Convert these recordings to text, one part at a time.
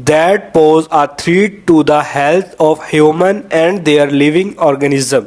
that pose a threat to the health of human and their living organism,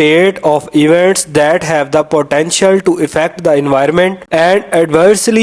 state of events that have the potential to affect the environment and adversely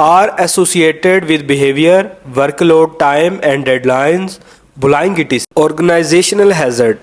are associated with behavior, workload, time and deadlines, bullying etc। Organizational hazard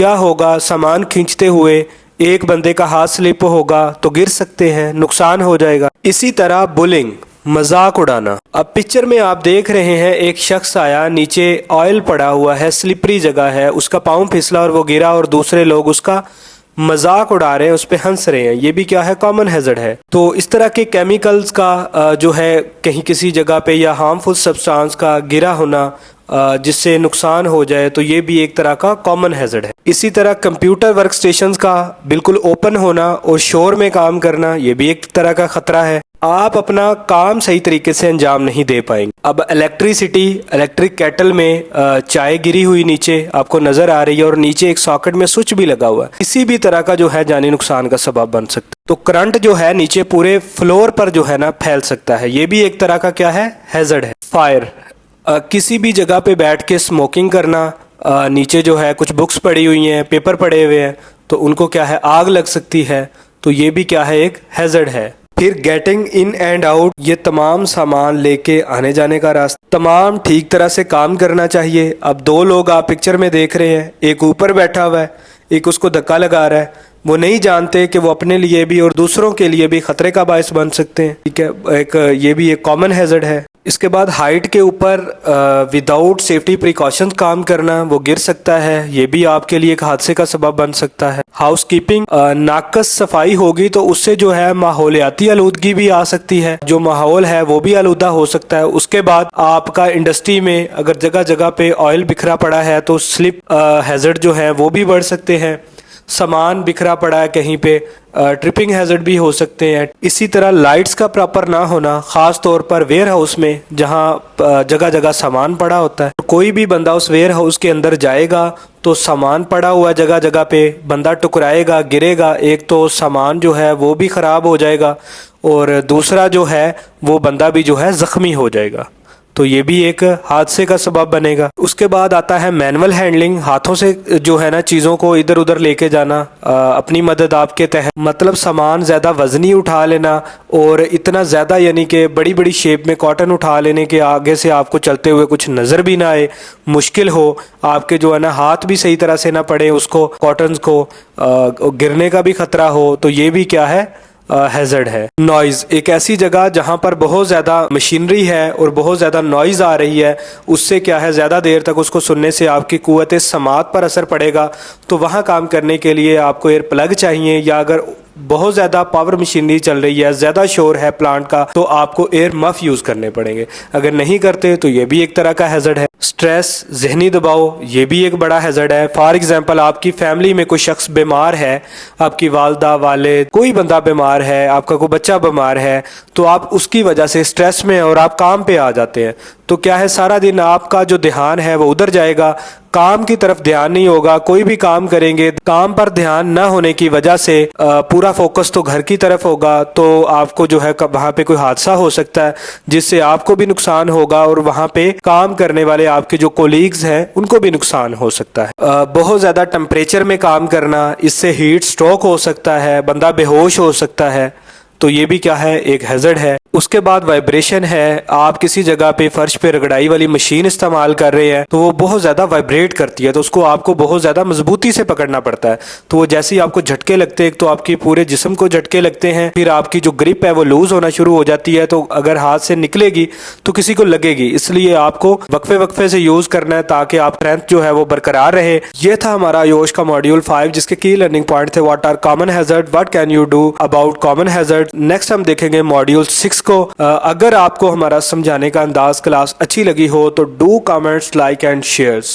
کیا ہوگا؟ سامان کھینچتے ہوئے ایک بندے کا ہاتھ slip ہوگا تو گر سکتے ہیں، نقصان ہو جائے گا۔ اسی طرح بلنگ، مذاق اڑانا۔ اب پکچر میں آپ دیکھ رہے ہیں ایک شخص آیا، نیچے آئل پڑا ہوا ہے، سلپری جگہ ہے، اس کا پاؤں پھسلا اور وہ گرا اور دوسرے لوگ اس کا مذاق اڑا رہے ہیں، اس پہ ہنس رہے ہیں۔ یہ بھی کیا ہے؟ کامن ہیزرڈ ہے۔ تو اس طرح کے کیمیکلز کا جو ہے کہیں کسی جگہ پہ یا ہارمفل سبسٹانس کا گرا ہونا جس سے نقصان ہو جائے تو یہ بھی ایک طرح کا کامن ہیزرڈ ہے۔ اسی طرح کمپیوٹر ورک سٹیشنز کا بالکل اوپن ہونا اور شور میں کام کرنا، یہ بھی ایک طرح کا خطرہ ہے۔ آپ اپنا کام صحیح طریقے سے انجام نہیں دے پائیں گے۔ اب الیکٹرک کیٹل میں چائے گری ہوئی نیچے آپ کو نظر آ رہی ہے اور نیچے ایک ساکٹ میں سوئچ بھی لگا ہوا ہے، کسی بھی طرح کا جو ہے جانی نقصان کا سبب بن سکتا ہے۔ تو کرنٹ جو ہے نیچے پورے فلور پر جو ہے نا پھیل سکتا ہے، یہ بھی ایک طرح کا کیا ہے؟ ہیزرڈ ہے۔ فائر، کسی بھی جگہ پہ بیٹھ کے اسموکنگ کرنا، نیچے جو ہے کچھ بکس پڑی ہوئی ہیں، پیپر پڑے ہوئے ہیں تو ان کو کیا ہے؟ آگ لگ سکتی ہے، تو یہ بھی کیا ہے؟ ایک ہیزرڈ ہے۔ پھر گیٹنگ ان اینڈ آؤٹ، یہ تمام سامان لے کے آنے جانے کا راستہ، تمام ٹھیک طرح سے کام کرنا چاہیے۔ اب دو لوگ آپ پکچر میں دیکھ رہے ہیں، ایک اوپر بیٹھا ہوا ہے، ایک اس کو دھکا لگا رہا ہے، وہ نہیں جانتے کہ وہ اپنے لیے بھی اور دوسروں کے لیے بھی خطرے کا باعث بن سکتے ہیں، ٹھیک ہے؟ یہ بھی ایک کامن ہیزرڈ ہے۔ اس کے بعد ہائٹ کے اوپر وداؤٹ سیفٹی پریکاشنز کام کرنا، وہ گر سکتا ہے، یہ بھی آپ کے لیے ایک حادثے کا سبب بن سکتا ہے۔ ہاؤس کیپنگ، ناقص صفائی ہوگی تو اس سے جو ہے ماحولیاتی آلودگی بھی آ سکتی ہے، جو ماحول ہے وہ بھی آلودہ ہو سکتا ہے۔ اس کے بعد آپ کا انڈسٹری میں اگر جگہ جگہ پہ آئل بکھرا پڑا ہے تو سلپ ہیزرڈ جو ہے وہ بھی بڑھ سکتے ہیں۔ سامان بکھرا پڑا ہے کہیں پہ، ٹرپنگ ہیزرڈ بھی ہو سکتے ہیں۔ اسی طرح لائٹس کا پراپر نہ ہونا، خاص طور پر ویئر ہاؤس میں جہاں جگہ جگہ سامان پڑا ہوتا ہے، کوئی بھی بندہ اس ویئر ہاؤس کے اندر جائے گا تو سامان پڑا ہوا جگہ جگہ پہ بندہ ٹکرائے گا، گرے گا، ایک تو سامان جو ہے وہ بھی خراب ہو جائے گا اور دوسرا جو ہے وہ بندہ بھی جو ہے زخمی ہو جائے گا، تو یہ بھی ایک حادثے کا سبب بنے گا۔ اس کے بعد آتا ہے مینول ہینڈلنگ، ہاتھوں سے جو ہے نا چیزوں کو ادھر ادھر لے کے جانا، اپنی مدد آپ کے تحت، مطلب سامان زیادہ وزنی اٹھا لینا اور اتنا زیادہ یعنی کہ بڑی بڑی شیپ میں کاٹن اٹھا لینے کے آگے سے آپ کو چلتے ہوئے کچھ نظر بھی نہ آئے، مشکل ہو، آپ کے جو ہے نا ہاتھ بھی صحیح طرح سے نہ پڑے اس کو، کاٹنز کو گرنے کا بھی خطرہ ہو، تو یہ بھی کیا ہے؟ ہیزرڈ ہے۔ نوائز، ایک ایسی جگہ جہاں پر بہت زیادہ مشینری ہے اور بہت زیادہ نوائز آ رہی ہے، اس سے کیا ہے زیادہ دیر تک اس کو سننے سے آپ کی قوت سماعت پر اثر پڑے گا، تو وہاں کام کرنے کے لیے آپ کو ایئر پلگ چاہیے، یا اگر بہت زیادہ پاور مشینری چل رہی ہے، زیادہ شور ہے پلانٹ کا، تو آپ کو ایئر مف یوز کرنے پڑیں گے۔ اگر نہیں کرتے تو یہ بھی ایک طرح کا ہیزرڈ ہے۔ سٹریس، ذہنی دباؤ، یہ بھی ایک بڑا ہیزرڈ ہے۔ فار ایگزامپل آپ کی فیملی میں کوئی شخص بیمار ہے، آپ کی والدہ، والد، کوئی بندہ بیمار ہے، آپ کا کوئی بچہ بیمار ہے، تو آپ اس کی وجہ سے سٹریس میں اور آپ کام پہ آ جاتے ہیں، تو کیا ہے سارا دن آپ کا جو دھیان ہے وہ ادھر جائے گا، کام کی طرف دھیان نہیں ہوگا۔ کوئی بھی کام کریں گے، کام پر دھیان نہ ہونے کی وجہ سے پورا فوکس تو گھر کی طرف ہوگا، تو آپ کو جو ہے وہاں پہ کوئی حادثہ ہو سکتا ہے جس سے آپ کو بھی نقصان ہوگا اور وہاں پہ کام کرنے والے آپ کے جو کولیگز ہیں ان کو بھی نقصان ہو سکتا ہے۔ بہت زیادہ ٹمپریچر میں کام کرنا، اس سے ہیٹ سٹروک ہو سکتا ہے، بندہ بے ہوش ہو سکتا ہے، تو یہ بھی کیا ہے؟ ایک ہیزرڈ ہے۔ اس کے بعد وائبریشن ہے، آپ کسی جگہ پہ فرش پہ رگڑائی والی مشین استعمال کر رہے ہیں تو وہ بہت زیادہ وائبریٹ کرتی ہے، تو اس کو آپ کو بہت زیادہ مضبوطی سے پکڑنا پڑتا ہے، تو وہ جیسے ہی آپ کو جھٹکے لگتے ہیں تو آپ کی پورے جسم کو جھٹکے لگتے ہیں، پھر آپ کی جو گرپ ہے وہ لوز ہونا شروع ہو جاتی ہے، تو اگر ہاتھ سے نکلے گی تو کسی کو لگے گی، اس لیے آپ کو وقفے سے یوز کرنا ہے تاکہ آپ اسٹرینتھ جو ہے وہ برقرار رہے۔ یہ تھا ہمارا آیوش کا ماڈیول 5 جس کے کی لرننگ پوائنٹ تھے what are common hazard, what can you do about common hazard. Next ہم دیکھیں گے ماڈیول 6 کو۔ اگر آپ کو ہمارا سمجھانے کا انداز کلاس اچھی لگی ہو تو do comments, like and shares.